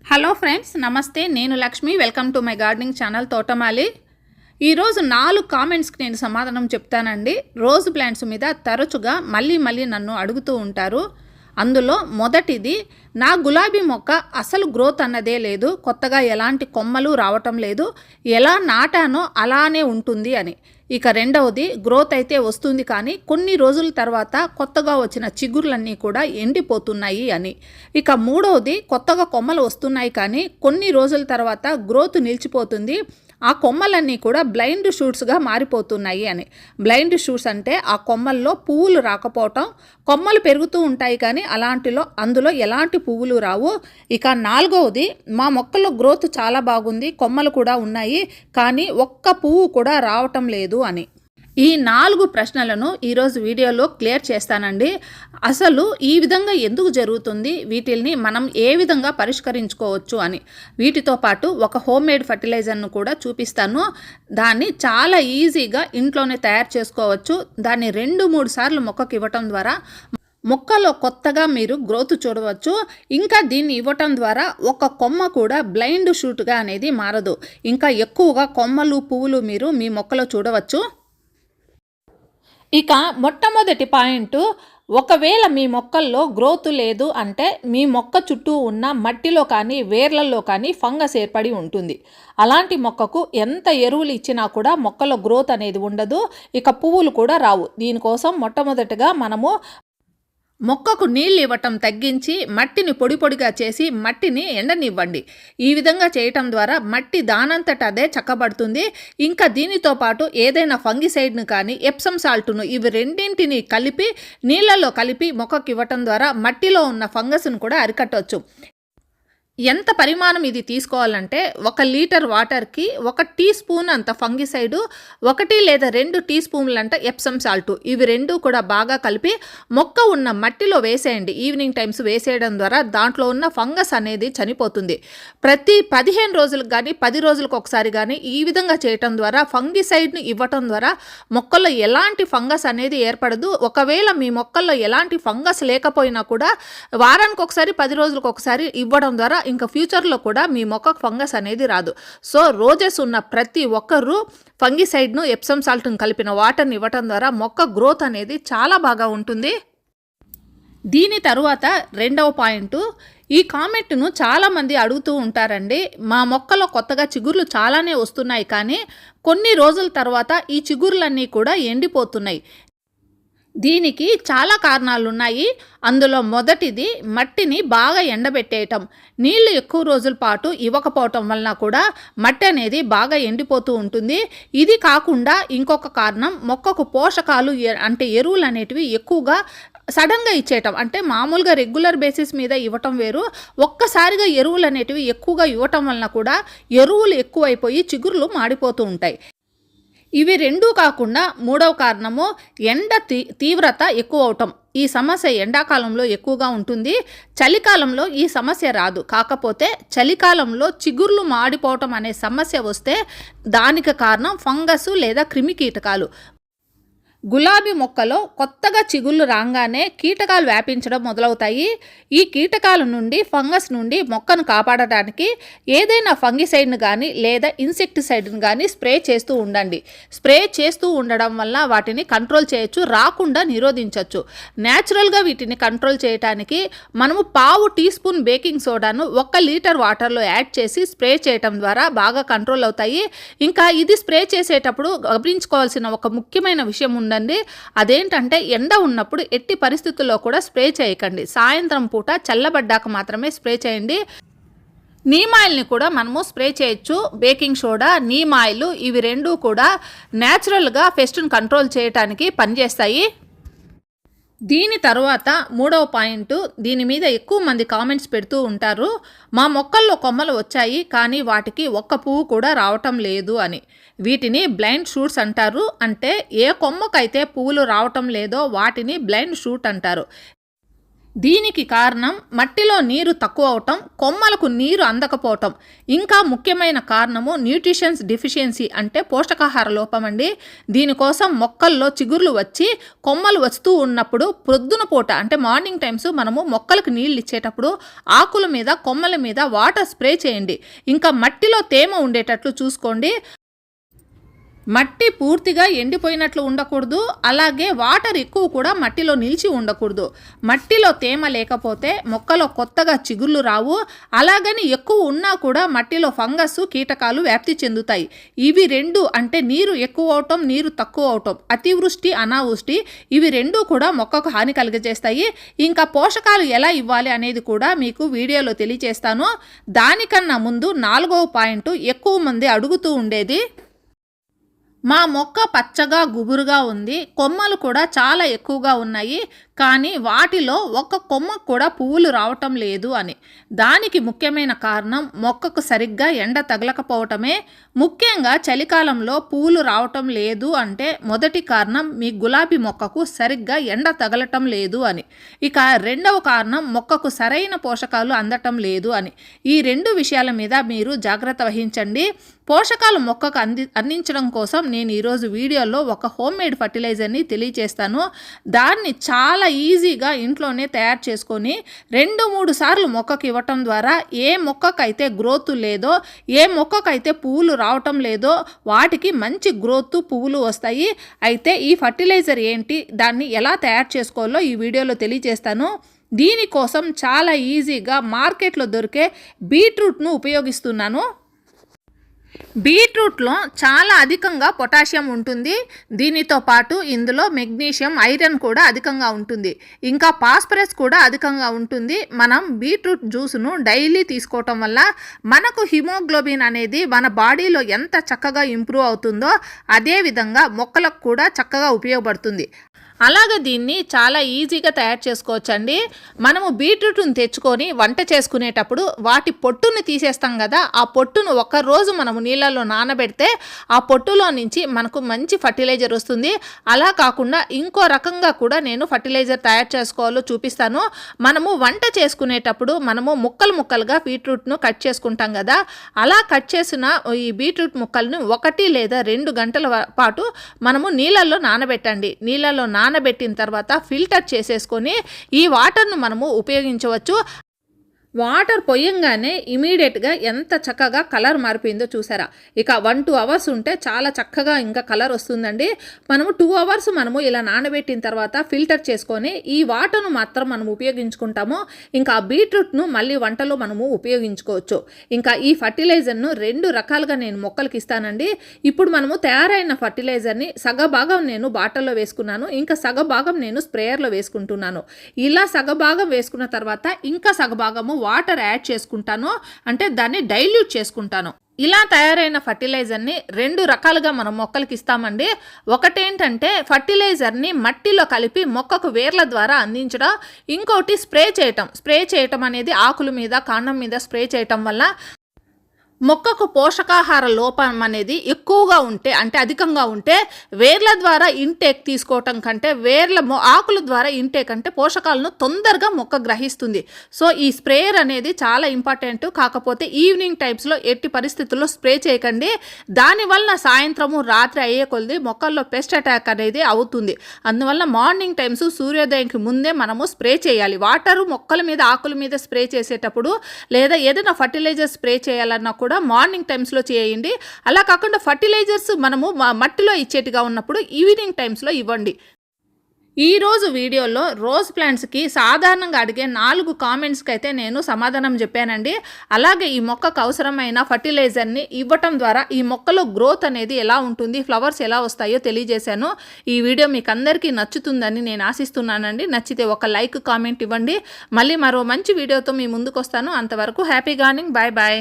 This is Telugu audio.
హలో ఫ్రెండ్స్, నమస్తే. నేను Lakshmi. Welcome to my gardening channel తోటమాలి. ఈరోజు 4 కామెంట్స్కి నేను సమాధానం చెప్తానండి. రోజ్ ప్లాంట్స్ మీద తరచుగా మళ్ళీ నన్ను అడుగుతూ ఉంటారు. అందులో మొదటిది, నా గులాబీ మొక్క అసలు గ్రోత్ అన్నదే లేదు, కొత్తగా ఎలాంటి కొమ్మలు రావటం లేదు, ఎలా నాటానో అలానే ఉంటుంది అని. ఇక రెండవది, గ్రోత్ అయితే వస్తుంది కానీ కొన్ని రోజుల తర్వాత కొత్తగా వచ్చిన చిగుర్లన్నీ కూడా ఎండిపోతున్నాయి అని. ఇక మూడవది, కొత్తగా కొమ్మలు వస్తున్నాయి కానీ కొన్ని రోజుల తర్వాత గ్రోత్ నిలిచిపోతుంది, ఆ కొమ్మలన్నీ కూడా బ్లైండ్ షూట్స్గా మారిపోతున్నాయి అని. బ్లైండ్ షూట్స్ అంటే ఆ కొమ్మల్లో పువ్వులు రాకపోవటం, కొమ్మలు పెరుగుతూ ఉంటాయి కానీ అందులో ఎలాంటి పువ్వులు రావు. ఇక నాలుగవది, మా మొక్కల్లో గ్రోత్ చాలా బాగుంది, కొమ్మలు కూడా ఉన్నాయి కానీ ఒక్క పువ్వు కూడా రావటం లేదు అని. ఈ 4 ప్రశ్నలను ఈరోజు వీడియోలో క్లియర్ చేస్తానండి. అసలు ఈ విధంగా ఎందుకు జరుగుతుంది, వీటిల్ని మనం ఏ విధంగా పరిష్కరించుకోవచ్చు అని. వీటితో పాటు ఒక హోమ్మేడ్ ఫర్టిలైజర్ను కూడా చూపిస్తాను. దాన్ని చాలా ఈజీగా ఇంట్లోనే తయారు చేసుకోవచ్చు. దాన్ని 2-3 సార్లు మొక్కకి ఇవ్వటం ద్వారా మొక్కలో కొత్తగా మీరు గ్రోత్ చూడవచ్చు. ఇంకా దీన్ని ఇవ్వటం ద్వారా ఒక కొమ్మ కూడా బ్లైండ్ షూట్గా అనేది మారదు. ఇంకా ఎక్కువగా కొమ్మలు పువ్వులు మీరు మీ మొక్కలో చూడవచ్చు. ఇక మొట్టమొదటి పాయింట్, ఒకవేళ మీ మొక్కల్లో గ్రోత్ లేదు అంటే మీ మొక్క చుట్టూ ఉన్న మట్టిలో కానీ వేర్లలో కానీ ఫంగస్ ఏర్పడి ఉంటుంది. అలాంటి మొక్కకు ఎంత ఎరువులు ఇచ్చినా కూడా మొక్కలో గ్రోత్ అనేది ఉండదు, ఇక పువ్వులు కూడా రావు. దీనికోసం మొట్టమొదటిగా మనము మొక్కకు నీళ్ళు ఇవ్వటం తగ్గించి మట్టిని పొడిగా చేసి మట్టిని ఎండనివ్వండి. ఈ విధంగా చేయటం ద్వారా మట్టి దానంతట అదే చక్కబడుతుంది. ఇంకా దీనితో పాటు ఏదైనా ఫంగిసైడ్ను కానీ ఎప్సమ్ సాల్ట్ను, ఇవి రెండింటిని కలిపి నీళ్ళలో కలిపి మొక్కకు ఇవ్వటం ద్వారా మట్టిలో ఉన్న ఫంగస్ను కూడా అరికట్టవచ్చు. ఎంత పరిమాణం ఇది తీసుకోవాలంటే 1 లీటర్ వాటర్కి 1 టీ స్పూన్ అంత ఫంగిసైడు, 1 లేదా 2 టీ స్పూన్లు అంట ఎప్సమ్ సాల్ట్, ఇవి 2 కూడా బాగా కలిపి మొక్క ఉన్న మట్టిలో వేసేయండి. ఈవినింగ్ టైమ్స్ వేసేయడం ద్వారా దాంట్లో ఉన్న ఫంగస్ అనేది చనిపోతుంది. ప్రతి 15 రోజులకు కానీ 10 రోజులకు ఒకసారి కానీ ఈ విధంగా చేయటం ద్వారా ఫంగిసైడ్ని ఇవ్వటం ద్వారా మొక్కల్లో ఎలాంటి ఫంగస్ అనేది ఏర్పడదు. ఒకవేళ మీ మొక్కల్లో ఎలాంటి ఫంగస్ లేకపోయినా కూడా వారానికి ఒకసారి 10 రోజులకు ఒకసారి ఇవ్వడం ద్వారా ఇంకా ఫ్యూచర్లో కూడా మీ మొక్కకు ఫంగస్ అనేది రాదు. సో రోజెస్ ఉన్న ప్రతి ఒక్కరూ ఫంగిసైడ్ను ఎప్సమ్ సాల్ట్ను కలిపిన వాటర్ని ఇవ్వటం ద్వారా మొక్క గ్రోత్ అనేది చాలా బాగా ఉంటుంది. దీని తరువాత రెండవ పాయింట్, ఈ కామెంట్ను చాలామంది అడుగుతూ ఉంటారండి. మా మొక్కలో కొత్తగా చిగుర్లు చాలానే వస్తున్నాయి కానీ కొన్ని రోజుల తర్వాత ఈ చిగుర్లన్నీ కూడా ఎండిపోతున్నాయి. దీనికి చాలా కారణాలు ఉన్నాయి. అందులో మొదటిది, మట్టిని బాగా ఎండబెట్టేయటం. నీళ్లు ఎక్కువ రోజుల పాటు ఇవ్వకపోవటం వలన కూడా మట్టి అనేది బాగా ఎండిపోతూ ఉంటుంది. ఇది కాకుండా ఇంకొక కారణం, మొక్కకు పోషకాలు అంటే ఎరువులు అనేటివి ఎక్కువగా సడన్గా ఇచ్చేయటం. అంటే మామూలుగా రెగ్యులర్ బేసిస్ మీద ఇవ్వటం వేరు, ఒక్కసారిగా ఎరువులు అనేటివి ఎక్కువగా ఇవ్వటం వలన కూడా ఎరువులు ఎక్కువైపోయి చిగుర్లు మాడిపోతూ ఉంటాయి. ఇవి 2 కాకుండా మూడవ కారణము, ఎండ తీవ్రత ఎక్కువ అవటం. ఈ సమస్య ఎండాకాలంలో ఎక్కువగా ఉంటుంది, చలికాలంలో ఈ సమస్య రాదు. కాకపోతే చలికాలంలో చిగుర్లు మాడిపోవటం అనే సమస్య వస్తే దానికి కారణం ఫంగస్ లేదా క్రిమికీటకాలు. గులాబీ మొక్కలో కొత్తగా చిగుళ్ళు రాగానే కీటకాలు వ్యాపించడం మొదలవుతాయి. ఈ కీటకాల నుండి, ఫంగస్ నుండి మొక్కను కాపాడటానికి ఏదైనా ఫంగిసైడ్ను కానీ లేదా ఇన్సెక్టిసైడ్ను కానీ స్ప్రే చేస్తూ ఉండండి. స్ప్రే చేస్తూ ఉండడం వల్ల వాటిని కంట్రోల్ చేయొచ్చు, రాకుండా నిరోధించవచ్చు. న్యాచురల్గా వీటిని కంట్రోల్ చేయడానికి మనము 1/2 టీ స్పూన్ బేకింగ్ సోడాను 1 లీటర్ వాటర్లో యాడ్ చేసి స్ప్రే చేయటం ద్వారా బాగా కంట్రోల్ అవుతాయి. ఇంకా ఇది స్ప్రే చేసేటప్పుడు గమనించుకోవాల్సిన ఒక ముఖ్యమైన విషయం ఉందండి. అదేంటంటే ఎండ ఉన్నప్పుడు ఎట్టి పరిస్థితుల్లో కూడా స్ప్రే చేయకండి. సాయంత్రం పూట చల్లబడ్డాక మాత్రమే స్ప్రే చేయండి. నీమ్ ఆయిల్ని కూడా మనము స్ప్రే చేయొచ్చు. బేకింగ్ సోడా, నీమ్ ఆయిల్, ఇవి 2 కూడా న్యాచురల్గా పెస్ట్ను కంట్రోల్ చేయడానికి పనిచేస్తాయి. దీని తర్వాత మూడవ పాయింట్, దీని మీద ఎక్కువ మంది కామెంట్స్ పెడుతూ ఉంటారు. మా మొక్కల్లో కొమ్మలు వచ్చాయి కానీ వాటికి ఒక్క పువ్వు కూడా రావటం లేదు అని. వీటిని బ్లైండ్ షూట్స్ అంటారు. అంటే ఏ కొమ్మకైతే పువ్వులు రావటం లేదో వాటిని బ్లైండ్ షూట్ అంటారు. దీనికి కారణం మట్టిలో నీరు తక్కువ అవటం, కొమ్మలకు నీరు అందకపోవటం. ఇంకా ముఖ్యమైన కారణము న్యూట్రిషన్స్ డెఫిషియన్సీ అంటే పోషకాహార లోపం అండి. దీనికోసం మొక్కల్లో చిగుర్లు వచ్చి కొమ్మలు వస్తూ ఉన్నప్పుడు ప్రొద్దున పూట అంటే మార్నింగ్ టైమ్స్ మనము మొక్కలకు నీళ్ళు ఇచ్చేటప్పుడు ఆకుల మీద కొమ్మల మీద వాటర్ స్ప్రే చేయండి. ఇంకా మట్టిలో తేమ ఉండేటట్లు చూసుకోండి. మట్టి పూర్తిగా ఎండిపోయినట్లు ఉండకూడదు, అలాగే వాటర్ ఎక్కువ కూడా మట్టిలో నిలిచి ఉండకూడదు. మట్టిలో తేమ లేకపోతే మొక్కలో కొత్తగా చిగుళ్ళు రావు, అలాగని ఎక్కువ ఉన్నా కూడా మట్టిలో ఫంగస్ కీటకాలు వ్యాప్తి చెందుతాయి. ఇవి రెండు అంటే నీరు ఎక్కువ అవటం, నీరు తక్కువ అవటం, అతివృష్టి అనావృష్టి, ఇవి రెండూ కూడా మొక్కకు హాని కలిగజేస్తాయి. ఇంకా పోషకాలు ఎలా ఇవ్వాలి అనేది కూడా మీకు వీడియోలో తెలియజేస్తాను. దానికన్నా ముందు 4వ పాయింట్ ఎక్కువ మంది అడుగుతూ ఉండేది, మా మొక్క పచ్చగా గుబురుగా ఉంది, కొమ్మలు కూడా చాలా ఎక్కువగా ఉన్నాయి, కానీ వాటిలో ఒక్క కొమ్మకు కూడా పువ్వులు రావటం లేదు అని. దానికి ముఖ్యమైన కారణం మొక్కకు సరిగ్గా ఎండ తగలకపోవటమే. ముఖ్యంగా చలికాలంలో పువ్వులు రావటం లేదు అంటే మొదటి కారణం మీ గులాబీ మొక్కకు సరిగ్గా ఎండ తగలటం లేదు అని. ఇక రెండవ కారణం మొక్కకు సరైన పోషకాలు అందటం లేదు అని. ఈ రెండు విషయాల మీద మీరు జాగ్రత్త వహించండి. పోషకాలు మొక్కకు అందించడం కోసం నేను ఈరోజు వీడియోలో ఒక హోమ్ మేడ్ ఫర్టిలైజర్ని తెలియజేస్తాను. దాన్ని చాలా ఈజీగా ఇంట్లోనే తయారు చేసుకొని 2-3 సార్లు మొక్కకి ఇవ్వటం ద్వారా ఏ మొక్కకైతే గ్రోత్ లేదో, ఏ మొక్కకైతే పువ్వులు రావటం లేదో వాటికి మంచి గ్రోత్, పువ్వులు వస్తాయి. అయితే ఈ ఫర్టిలైజర్ ఏంటి, దాన్ని ఎలా తయారు చేసుకోవాలో ఈ వీడియోలో తెలియజేస్తాను. దీనికోసం చాలా ఈజీగా మార్కెట్లో దొరికే బీట్రూట్ను ఉపయోగిస్తున్నాను. బీట్రూట్లో చాలా అధికంగా పొటాషియం ఉంటుంది. దీనితో పాటు ఇందులో మెగ్నీషియం, ఐరన్ కూడా అధికంగా ఉంటుంది. ఇంకా ఫాస్ఫరస్ కూడా అధికంగా ఉంటుంది. మనం బీట్రూట్ జ్యూస్ను డైలీ తీసుకోవటం వల్ల మనకు హిమోగ్లోబిన్ అనేది మన బాడీలో ఎంత చక్కగా ఇంప్రూవ్ అవుతుందో అదేవిధంగా మొక్కలకు కూడా చక్కగా ఉపయోగపడుతుంది. అలాగే దీన్ని చాలా ఈజీగా తయారు చేసుకోవచ్చండి. మనము బీట్రూట్ని తెచ్చుకొని వంట చేసుకునేటప్పుడు వాటి పొట్టుని తీసేస్తాం కదా, ఆ పొట్టును ఒక్కరోజు మనము నీళ్ళల్లో నానబెడితే ఆ పొట్టులో నుంచి మనకు మంచి ఫర్టిలైజర్ వస్తుంది. అలా కాకుండా ఇంకో రకంగా కూడా నేను ఫర్టిలైజర్ తయారు చేసుకోవాలో చూపిస్తాను. మనము వంట చేసుకునేటప్పుడు మనము ముక్కలుగా బీట్రూట్ను కట్ చేసుకుంటాం కదా, అలా కట్ చేసిన ఈ బీట్రూట్ ముక్కలను 1 లేదా 2 గంటల పాటు మనము నీళ్ళల్లో నానబెట్టండి. నీళ్ళల్లో నానబెట్టిన తర్వాత ఫిల్టర్ చేసేసుకొని ఈ వాటర్ను మనము ఉపయోగించవచ్చు. వాటర్ పొయ్యంగానే ఇమీడియట్గా ఎంత చక్కగా కలర్ మారిపోయిందో చూసారా. ఇక 1-2 అవర్స్ ఉంటే చాలా చక్కగా ఇంకా కలర్ వస్తుందండి. మనము 2 అవర్స్ మనము ఇలా నానబెట్టిన తర్వాత ఫిల్టర్ చేసుకొని ఈ వాటర్ను మాత్రం మనం ఉపయోగించుకుంటాము. ఇంకా బీట్రూట్ను మళ్ళీ వంటలో మనము ఉపయోగించుకోవచ్చు. ఇంకా ఈ ఫర్టిలైజర్ను 2 రకాలుగా నేను మొక్కలకి ఇస్తానండి. ఇప్పుడు మనము తయారైన ఫర్టిలైజర్ని సగభాగం నేను బాటిల్లో వేసుకున్నాను, ఇంకా సగభాగం నేను స్ప్రేయర్లో వేసుకుంటున్నాను. ఇలా సగభాగం వేసుకున్న తర్వాత ఇంకా సగభాగము వాటర్ యాడ్ చేసుకుంటాను, అంటే దాన్ని డైల్యూట్ చేసుకుంటాను. ఇలా తయారైన ఫర్టిలైజర్ని 2 రకాలుగా మనం మొక్కలకి ఇస్తామండి. ఒకటేంటంటే ఫర్టిలైజర్ని మట్టిలో కలిపి మొక్కకు వేర్ల ద్వారా అందించడం, ఇంకోటి స్ప్రే చేయటం అనేది ఆకుల మీద, కాండం మీద స్ప్రే చేయటం వల్ల మొక్కకు పోషకాహార లోపం అనేది ఎక్కువగా ఉంటే, అంటే అధికంగా ఉంటే వేర్ల ద్వారా ఇంటేక్ తీసుకోవటం కంటే ఆకుల ద్వారా ఇంటేక్ అంటే పోషకాలను తొందరగా మొక్క గ్రహిస్తుంది. సో ఈ స్ప్రేయర్ అనేది చాలా ఇంపార్టెంట్. కాకపోతే ఈవినింగ్ టైమ్స్లో ఎట్టి పరిస్థితుల్లో స్ప్రే చేయకండి. దానివల్ల సాయంత్రము రాత్రి అయ్యే కొద్ది మొక్కల్లో పెస్ట్ అటాక్ అనేది అవుతుంది. అందువల్ల మార్నింగ్ టైమ్స్ సూర్యోదయంకి ముందే మనము స్ప్రే చేయాలి. వాటరు మొక్కల మీద, ఆకుల మీద స్ప్రే చేసేటప్పుడు లేదా ఏదైనా ఫర్టిలైజర్ స్ప్రే చేయాలన్నా కూడా మార్నింగ్ టైమ్స్లో చేయండి. అలా కాకుండా ఫర్టిలైజర్స్ మనము మట్టిలో ఇచ్చేట్టుగా ఉన్నప్పుడు ఈవినింగ్ టైమ్స్లో ఇవ్వండి. ఈరోజు వీడియోలో రోజ్ ప్లాంట్స్కి సాధారణంగా అడిగే 4 కామెంట్స్కి అయితే నేను సమాధానం చెప్పానండి. అలాగే ఈ మొక్కకు అవసరమైన ఫర్టిలైజర్ని ఇవ్వటం ద్వారా ఈ మొక్కలో గ్రోత్ అనేది ఎలా ఉంటుంది, ఫ్లవర్స్ ఎలా వస్తాయో తెలియజేశాను. ఈ వీడియో మీకు అందరికీ నచ్చుతుందని నేను ఆశిస్తున్నానండి. నచ్చితే ఒక లైక్, కామెంట్ ఇవ్వండి. మళ్ళీ మరో మంచి వీడియోతో మీ ముందుకు వస్తాను. అంతవరకు హ్యాపీ గార్డెనింగ్. Bye bye.